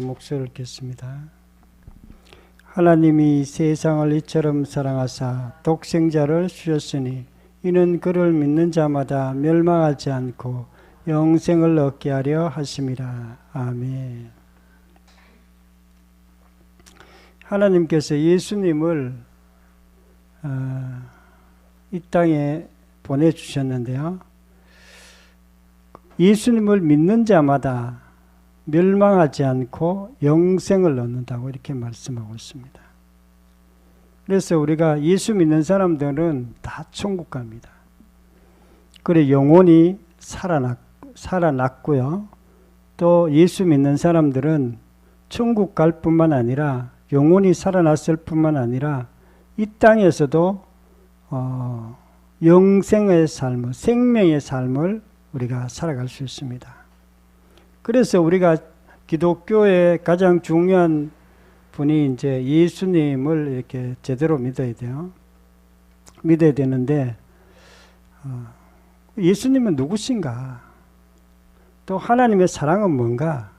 목소리를 듣겠습니다. 하나님이 세상을 이처럼 사랑하사 독생자를 주셨으니 이는 그를 믿는 자마다 멸망하지 않고 영생을 얻게 하려 하심이라. 아멘. 하나님께서 예수님을 이 땅에 보내주셨는데요. 예수님을 믿는 자마다 멸망하지 않고 영생을 얻는다고 이렇게 말씀하고 있습니다. 그래서 우리가 예수 믿는 사람들은 다 천국 갑니다. 그래 영혼이 살아났고요. 또 예수 믿는 사람들은 천국 갈 뿐만 아니라 영혼이 살아났을 뿐만 아니라 이 땅에서도 영생의 삶을, 생명의 삶을 우리가 살아갈 수 있습니다. 그래서 우리가 기독교의 가장 중요한 분이 이제 예수님을 이렇게 제대로 믿어야 돼요. 믿어야 되는데, 예수님은 누구신가? 또 하나님의 사랑은 뭔가?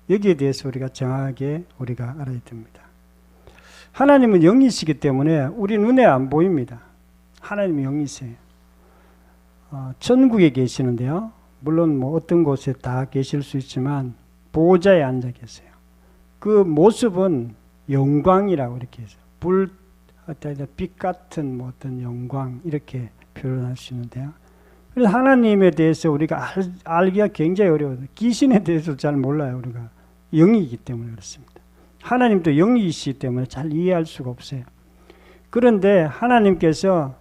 여기에 대해서 우리가 정확하게 우리가 알아야 됩니다. 하나님은 영이시기 때문에 우리 눈에 안 보입니다. 하나님이 영이세요. 천국에 계시는데요. 물론 뭐 어떤 곳에 다 계실 수 있지만 보좌에 앉아 계세요. 그 모습은 영광이라고 이렇게 해서 빛 같은 뭐 어떤 영광 이렇게 표현할 수 있는데요. 그래서 하나님에 대해서 우리가 알기가 굉장히 어려워요. 귀신에 대해서 잘 몰라요. 우리가 영이기 때문에 그렇습니다. 하나님도 영이시기 때문에 잘 이해할 수가 없어요. 그런데 하나님께서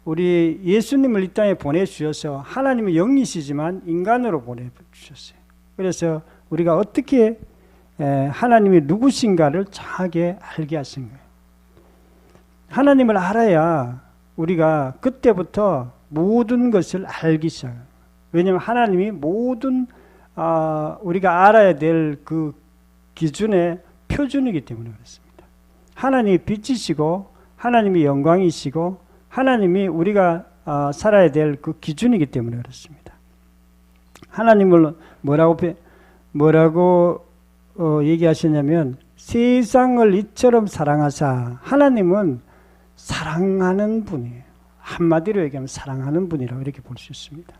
우리 예수님을 이 땅에 보내주셔서 하나님은 영이시지만 인간으로 보내주셨어요. 그래서 우리가 어떻게 하나님이 누구신가를 정확하게 알게 하신 거예요. 하나님을 알아야 우리가 그때부터 모든 것을 알기 시작해요. 왜냐하면 하나님이 모든 우리가 알아야 될 그 기준의 표준이기 때문에 그렇습니다. 하나님이 빛이시고 하나님이 영광이시고 하나님이 우리가 살아야 될 그 기준이기 때문에 그렇습니다. 하나님을 뭐라고 얘기하시냐면 세상을 이처럼 사랑하사, 하나님은 사랑하는 분이에요. 한마디로 얘기하면 사랑하는 분이라고 이렇게 볼 수 있습니다.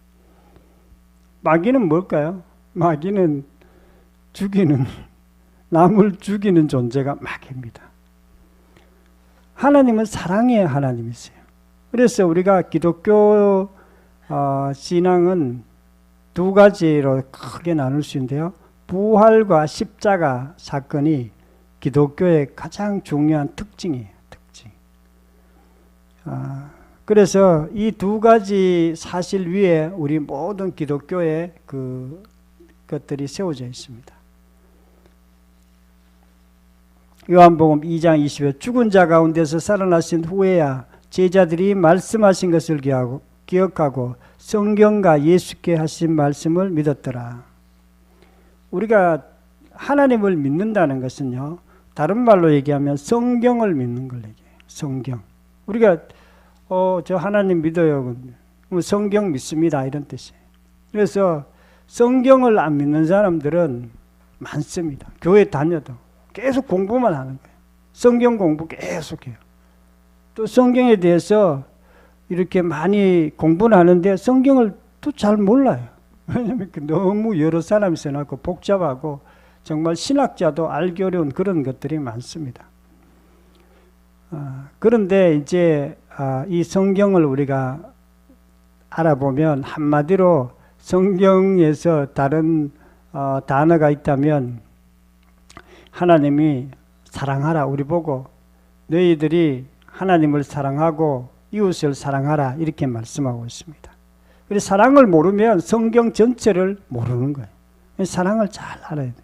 마귀는 뭘까요? 마귀는 남을 죽이는 존재가 마귀입니다. 하나님은 사랑의 하나님이세요. 그래서 우리가 기독교 신앙은 두 가지로 크게 나눌 수 있는데요. 부활과 십자가 사건이 기독교의 가장 중요한 특징이에요. 특징. 그래서 이 두 가지 사실 위에 우리 모든 기독교의 것들이 세워져 있습니다. 요한복음 2장 20절 죽은 자 가운데서 살아나신 후에야 제자들이 말씀하신 것을 기억하고 성경과 예수께 하신 말씀을 믿었더라. 우리가 하나님을 믿는다는 것은요, 다른 말로 얘기하면 성경을 믿는 걸 얘기해요. 성경. 우리가 저 하나님 믿어요. 성경 믿습니다. 이런 뜻이에요. 그래서 성경을 안 믿는 사람들은 많습니다. 교회 다녀도 계속 공부만 하는 거예요. 성경 공부 계속해요. 또 성경에 대해서 이렇게 많이 공부는 하는데 성경을 또 잘 몰라요. 왜냐하면 너무 여러 사람이 써놨고 복잡하고 정말 신학자도 알기 어려운 그런 것들이 많습니다. 그런데 이제 이 성경을 우리가 알아보면 한마디로 성경에서 다른 단어가 있다면 하나님이 사랑하라, 우리 보고 너희들이 하나님을 사랑하고 이웃을 사랑하라 이렇게 말씀하고 있습니다. 그래서 사랑을 모르면 성경 전체를 모르는 거예요. 사랑을 잘 알아야 돼요.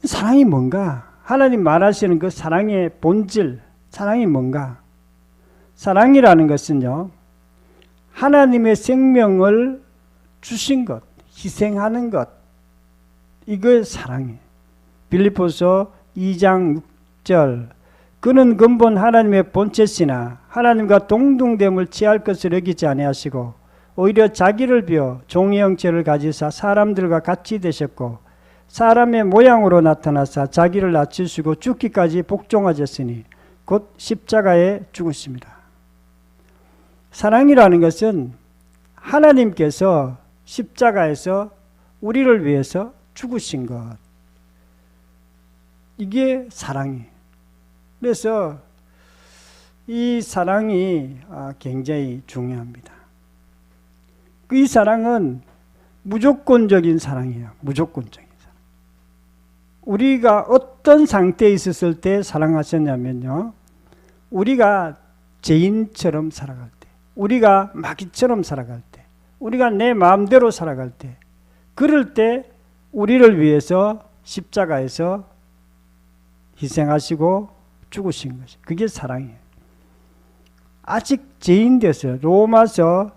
사랑이 뭔가? 하나님 말하시는 그 사랑의 본질, 사랑이 뭔가? 사랑이라는 것은요, 하나님의 생명을 주신 것, 희생하는 것, 이걸 사랑이에요. 빌립보서 2장 6절 그는 근본 하나님의 본체시나 하나님과 동등됨을 취할 것을 여기지 아니하시고 오히려 자기를 비워 종의 형체를 가지사 사람들과 같이 되셨고 사람의 모양으로 나타나사 자기를 낮추시고 죽기까지 복종하셨으니 곧 십자가에 죽으십니다. 사랑이라는 것은 하나님께서 십자가에서 우리를 위해서 죽으신 것, 이게 사랑이에요. 그래서 이 사랑이 굉장히 중요합니다. 이 사랑은 무조건적인 사랑이에요. 무조건적인 사랑. 우리가 어떤 상태에 있었을 때 사랑하셨냐면요, 우리가 죄인처럼 살아갈 때, 우리가 마귀처럼 살아갈 때, 우리가 내 마음대로 살아갈 때, 그럴 때 우리를 위해서 십자가에서 희생하시고 죽으신 것이, 그게 사랑이에요. 아직 죄인 되었어요. 로마서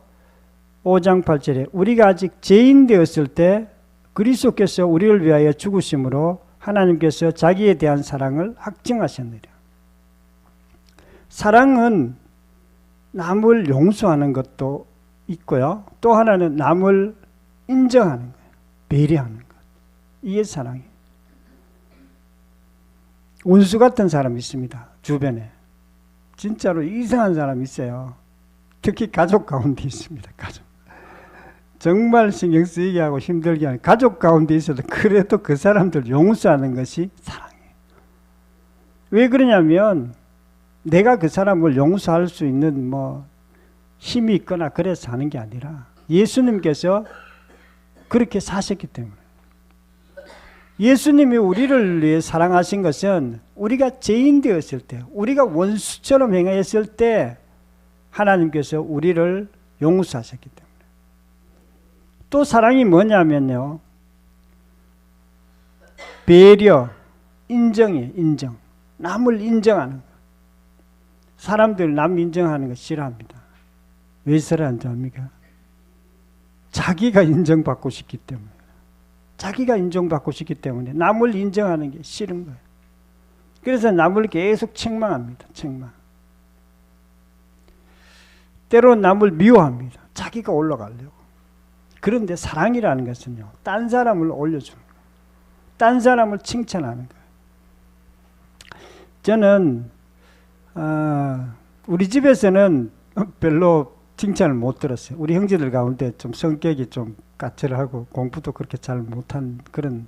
5장 8절에 우리가 아직 죄인 되었을 때 그리스도께서 우리를 위하여 죽으심으로 하나님께서 자기에 대한 사랑을 확증하셨느니라. 사랑은 남을 용서하는 것도 있고요. 또 하나는 남을 인정하는 거예요. 배려하는 것. 이게 사랑이에요. 원수 같은 사람이 있습니다. 주변에. 진짜로 이상한 사람이 있어요. 특히 가족 가운데 있습니다. 가족. 정말 신경 쓰이게 하고 힘들게 하는 가족 가운데 있어도 그래도 그 사람들 용서하는 것이 사랑이에요. 왜 그러냐면 내가 그 사람을 용서할 수 있는 힘이 있거나 그래서 하는 게 아니라 예수님께서 그렇게 사셨기 때문에. 예수님이 우리를 위해 사랑하신 것은 우리가 죄인 되었을 때, 우리가 원수처럼 행했을 때 하나님께서 우리를 용서하셨기 때문에. 또 사랑이 뭐냐면요, 배려, 인정이에요. 인정. 남을 인정하는 거. 사람들 남 인정하는 거 싫어합니다. 왜 싫어합니까? 자기가 인정받고 싶기 때문에. 자기가 인정받고 싶기 때문에 남을 인정하는 게 싫은 거예요. 그래서 남을 계속 책망합니다. 책망. 때로는 남을 미워합니다. 자기가 올라가려고. 그런데 사랑이라는 것은요, 딴 사람을 올려주는 거예요. 딴 사람을 칭찬하는 거예요. 저는 우리 집에서는 별로 칭찬을 못 들었어요. 우리 형제들 가운데 좀 성격이 좀 까칠하고 공부도 그렇게 잘 못한 그런,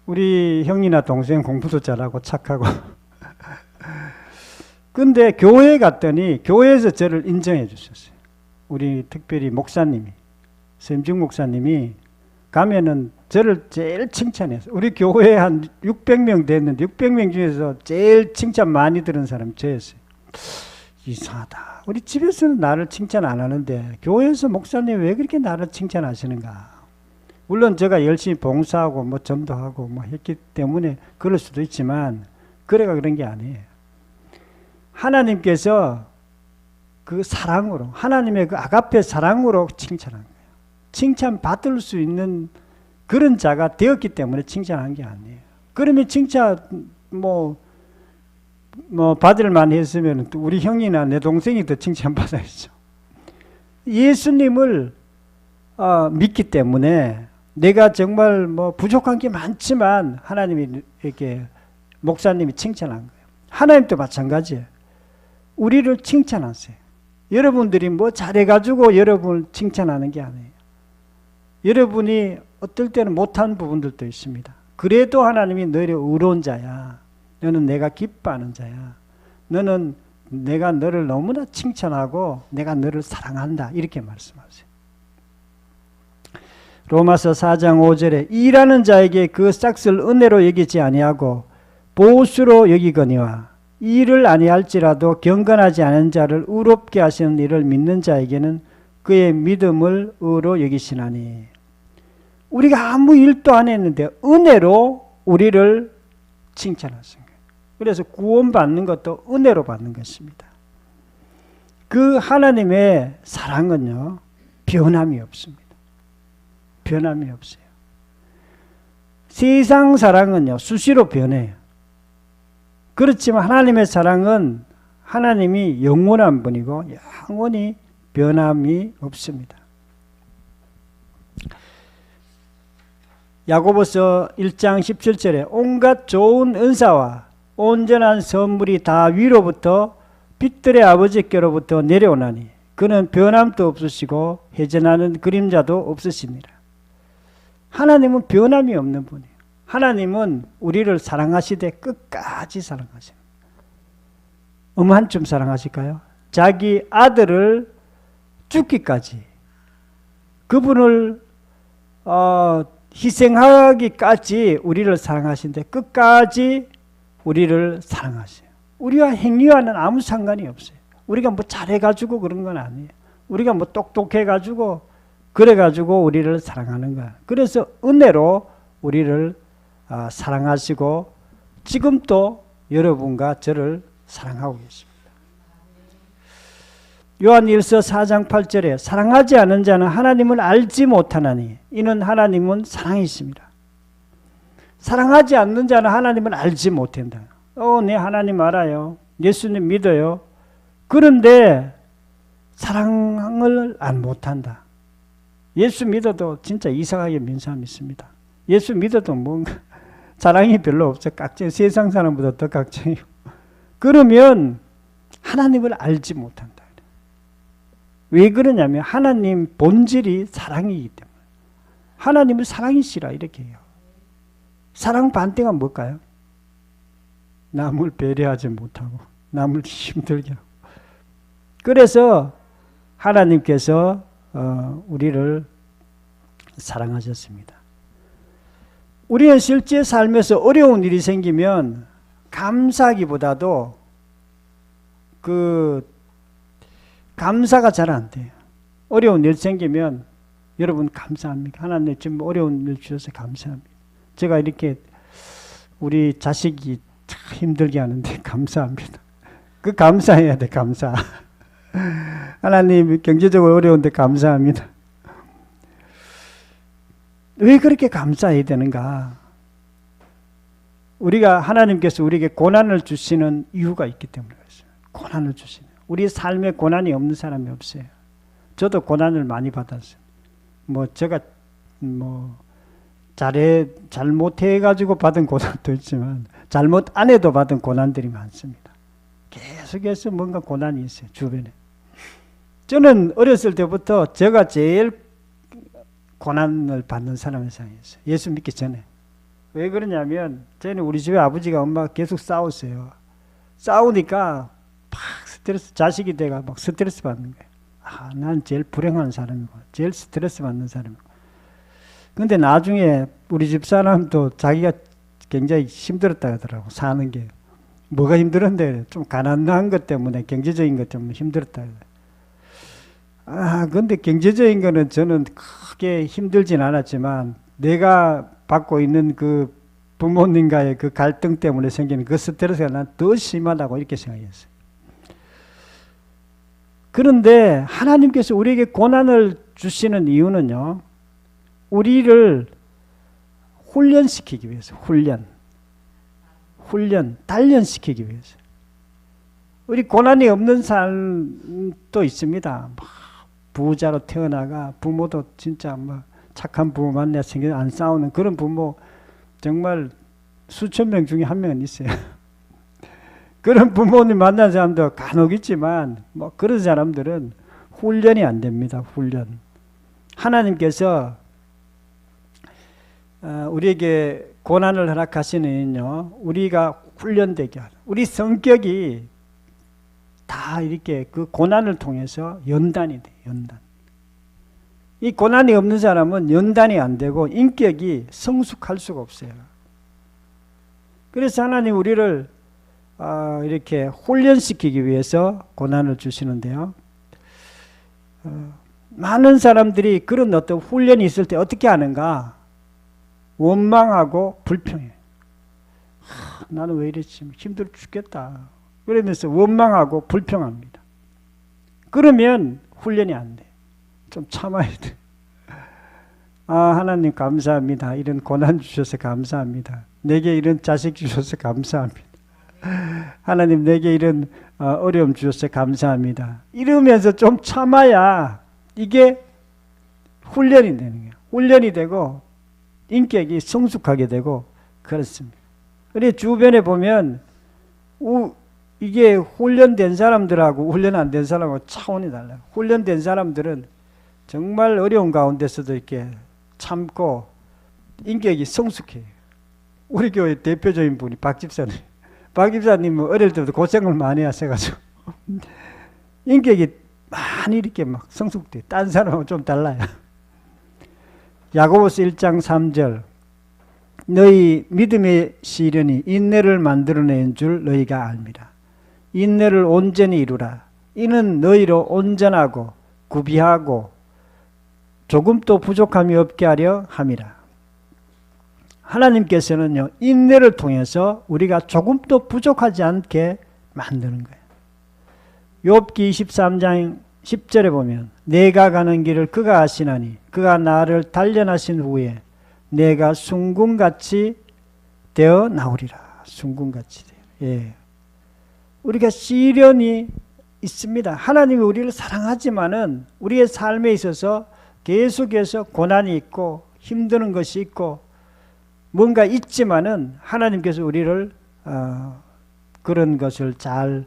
우리 형이나 동생 공부도 잘하고 착하고 근데 교회에 갔더니 교회에서 저를 인정해 주셨어요. 우리 특별히 목사님이, 샘중 목사님이 가면은 저를 제일 칭찬했어요. 우리 교회에 한 600명 됐는데 600명 중에서 제일 칭찬 많이 들은 사람이 저였어요. 이상하다. 우리 집에서는 나를 칭찬 안 하는데 교회에서 목사님 왜 그렇게 나를 칭찬하시는가. 물론 제가 열심히 봉사하고 전도하고 했기 때문에 그럴 수도 있지만 그래가 그런 게 아니에요. 하나님께서 그 사랑으로, 하나님의 그 아가페 사랑으로 칭찬한 거예요. 칭찬받을 수 있는 그런 자가 되었기 때문에 칭찬한 게 아니에요. 그러면 칭찬 받을만 했으면 또 우리 형이나 내 동생이 더 칭찬받아야죠. 예수님을 믿기 때문에 내가 정말 부족한 게 많지만 하나님이 이렇게 목사님이 칭찬한 거예요. 하나님도 마찬가지예요. 우리를 칭찬하세요. 여러분들이 잘해가지고 여러분을 칭찬하는 게 아니에요. 여러분이 어떨 때는 못한 부분들도 있습니다. 그래도 하나님이 너를 의로운 자야. 너는 내가 기뻐하는 자야. 너는 내가 너를 너무나 칭찬하고 내가 너를 사랑한다. 이렇게 말씀하세요. 로마서 4장 5절에 일하는 자에게 그 싹을 은혜로 여기지 아니하고 보수로 여기거니와 일을 아니할지라도 경건하지 않은 자를 의롭게 하시는 일을 믿는 자에게는 그의 믿음을 의로 여기시나니. 우리가 아무 일도 안 했는데 은혜로 우리를 칭찬하신 거예요. 그래서 구원받는 것도 은혜로 받는 것입니다. 그 하나님의 사랑은요, 변함이 없습니다. 변함이 없어요. 세상 사랑은요, 수시로 변해요. 그렇지만 하나님의 사랑은 하나님이 영원한 분이고 영원히 변함이 없습니다. 야고보서 1장 17절에 온갖 좋은 은사와 온전한 선물이 다 위로부터 빛들의 아버지께로부터 내려오나니 그는 변함도 없으시고 해전하는 그림자도 없으시니라. 하나님은 변함이 없는 분이에요. 하나님은 우리를 사랑하시되 끝까지 사랑하십니다. 한쯤 사랑하실까요? 자기 아들을 죽기까지 그분을 희생하기까지 우리를 사랑하신데 끝까지 우리를 사랑하세요. 우리와 행위와는 아무 상관이 없어요. 우리가 뭐 잘해가지고 그런 건 아니에요. 우리가 뭐 똑똑해가지고 그래가지고 우리를 사랑하는 거야. 그래서 은혜로 우리를 사랑하시고 지금도 여러분과 저를 사랑하고 계십니다. 요한일서 4장 8절에 사랑하지 않은 자는 하나님을 알지 못하나니 이는 하나님은 사랑이십니다. 사랑하지 않는 자는 하나님을 알지 못한다. 네 하나님 알아요. 예수님 믿어요. 그런데 사랑을 안 못한다. 예수 믿어도 진짜 이상하게 믿는 사람 있습니다. 예수 믿어도 뭔가 사랑이 별로 없어. 깍쟁이, 세상 사람보다 더 깍쟁이고. 그러면 하나님을 알지 못한다. 왜 그러냐면 하나님 본질이 사랑이기 때문에. 하나님은 사랑이시라 이렇게 해요. 사랑 반대가 뭘까요? 남을 배려하지 못하고 남을 힘들게 하고. 그래서 하나님께서 우리를 사랑하셨습니다. 우리는 실제 삶에서 어려운 일이 생기면 감사하기보다도 감사가 잘 안 돼요. 어려운 일 생기면 여러분 감사합니다. 하나님 지금 어려운 일 주셔서 감사합니다. 제가 이렇게 우리 자식이 참 힘들게 하는데 감사합니다. 그 감사해야 돼. 감사. 하나님 경제적으로 어려운데 감사합니다. 왜 그렇게 감사해야 되는가? 우리가 하나님께서 우리에게 고난을 주시는 이유가 있기 때문에 그렇습니다. 고난을 주시는. 우리 삶에 고난이 없는 사람이 없어요. 저도 고난을 많이 받았어요. 제가 잘못해가지고 받은 고난도 있지만 잘못 안 해도 받은 고난들이 많습니다. 계속해서 뭔가 고난이 있어요. 주변에. 저는 어렸을 때부터 제가 제일 고난을 받는 사람이 생겼어요. 예수 믿기 전에. 왜 그러냐면 저는 우리 집에 아버지가 엄마가 계속 싸웠어요. 싸우니까 막 스트레스, 자식이 돼가 막 스트레스 받는 거예요. 난 제일 불행한 사람이고 제일 스트레스 받는 사람이고. 근데 나중에 우리 집 사람도 자기가 굉장히 힘들었다 하더라고. 사는 게. 뭐가 힘들었는데 좀 가난한 것 때문에 경제적인 것 때문에 힘들었다. 근데 경제적인 거는 저는 크게 힘들진 않았지만 내가 받고 있는 그 부모님과의 그 갈등 때문에 생기는 그 스트레스가 난 더 심하다고 이렇게 생각했어요. 그런데 하나님께서 우리에게 고난을 주시는 이유는요, 우리를 훈련시키기 위해서, 단련시키기 위해서. 우리 고난이 없는 삶도 있습니다. 부자로 태어나가 부모도 진짜 착한 부모 만나 생겨 안 싸우는 그런 부모 정말 수천 명 중에 한 명은 있어요. 그런 부모님 만난 사람도 간혹 있지만 그런 사람들은 훈련이 안 됩니다. 훈련. 하나님께서 우리에게 고난을 허락하시는 이유는요, 우리가 훈련되게 하라. 우리 성격이 다 이렇게 그 고난을 통해서 연단이 돼요. 연단. 이 고난이 없는 사람은 연단이 안 되고 인격이 성숙할 수가 없어요. 그래서 하나님 우리를 이렇게 훈련시키기 위해서 고난을 주시는데요. 많은 사람들이 그런 어떤 훈련이 있을 때 어떻게 하는가? 원망하고 불평해. 나는 왜 이랬지? 힘들어 죽겠다. 그러면서 원망하고 불평합니다. 그러면 훈련이 안 돼. 좀 참아야 돼. 하나님 감사합니다. 이런 고난 주셔서 감사합니다. 내게 이런 자식 주셔서 감사합니다. 하나님 내게 이런 어려움 주셔서 감사합니다. 이러면서 좀 참아야 이게 훈련이 되는 거예요. 훈련이 되고 인격이 성숙하게 되고 그렇습니다. 그래 주변에 보면 이게 훈련된 사람들하고 훈련 안 된 사람하고 차원이 달라요. 훈련된 사람들은 정말 어려운 가운데서도 이렇게 참고 인격이 성숙해요. 우리 교회 대표적인 분이 박 집사님. 박 집사님은 어릴 때부터 고생을 많이 하셔가지고 인격이 많이 이렇게 막 성숙돼. 딴 사람하고 좀 달라요. 야고보서 1장 3절 너희 믿음의 시련이 인내를 만들어낸 줄 너희가 압니다. 인내를 온전히 이루라. 이는 너희로 온전하고 구비하고 조금도 부족함이 없게 하려 함이라. 하나님께서는요, 인내를 통해서 우리가 조금도 부족하지 않게 만드는 거예요. 욥기 23장 10절에 보면 내가 가는 길을 그가 아시나니 그가 나를 단련하신 후에 내가 순금같이 되어 나오리라. 순금같이 되어. 예. 우리가 시련이 있습니다. 하나님이 우리를 사랑하지만은 우리의 삶에 있어서 계속해서 고난이 있고 힘드는 것이 있고 뭔가 있지만은 하나님께서 우리를 그런 것을 잘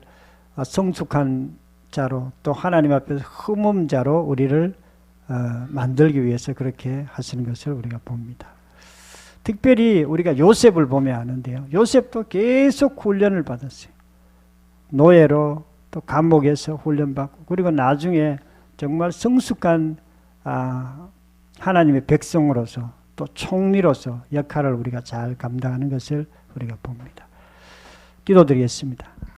성숙한 자로 또 하나님 앞에서 흠없는 자로 우리를 만들기 위해서 그렇게 하시는 것을 우리가 봅니다. 특별히 우리가 요셉을 보면 아는데요. 요셉도 계속 훈련을 받았어요. 노예로 또 감옥에서 훈련받고 그리고 나중에 정말 성숙한 하나님의 백성으로서 또 총리로서 역할을 우리가 잘 감당하는 것을 우리가 봅니다. 기도드리겠습니다.